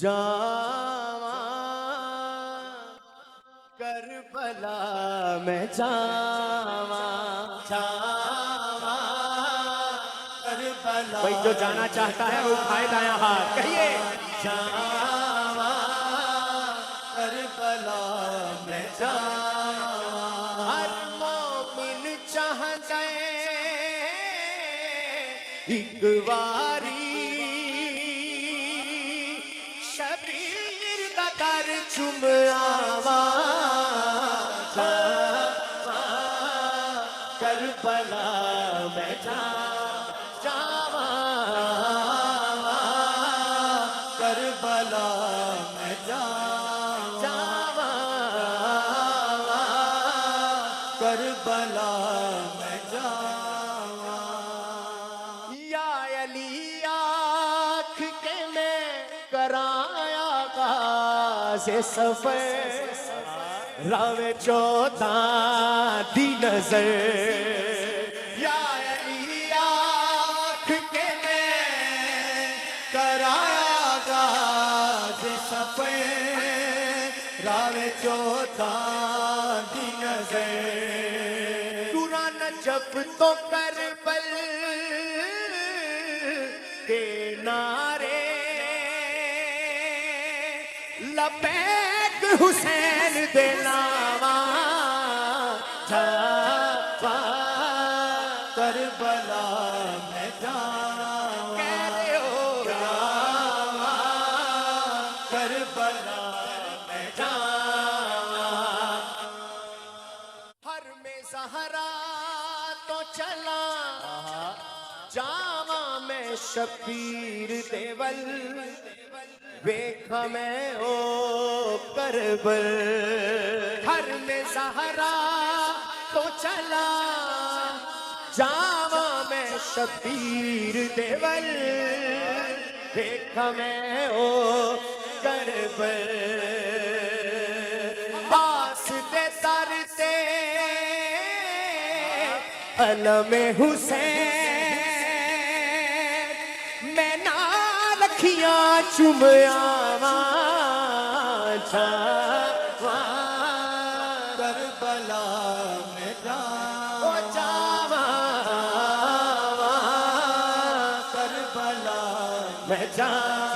جاواں کربلا میں جاواں کربلا. بھائی جو جانا چاہتا ہے وہ اٹھائے دایاں ہاتھ کہیے جاواں کربلا میں جاواں. ہر مومن چاہتا ہے ایک باری شبیر دا در چوم آواں کربلا میں جاواں کربلا میں جاواں کربلا میں جاواں. یا علی آنکھ کے میں کرایا غاز سفر راہ چودھاں دی نظر. یا علی آنکھ کے میں کرایا غاز سفر راہ چودھاں دی نظر. قرآن جب تو کربل کے نعرے لبیک حسین دے ناواں جاواں کربلا میں جاواں. کہہ ہو جاواں کربلا میں جاواں. ہر میں زہرا تو چلا جاواں میں شبیر دیول ویکھا میں او کربل. ہر میں زہرا تو چلا جاواں میں شبیر دیول ویکھا میں او کربل. آس دے در تے علم حسین میں نال اکھیاں چوم آواں جاواں کربلا میں جاواں کربلا میں جاواں.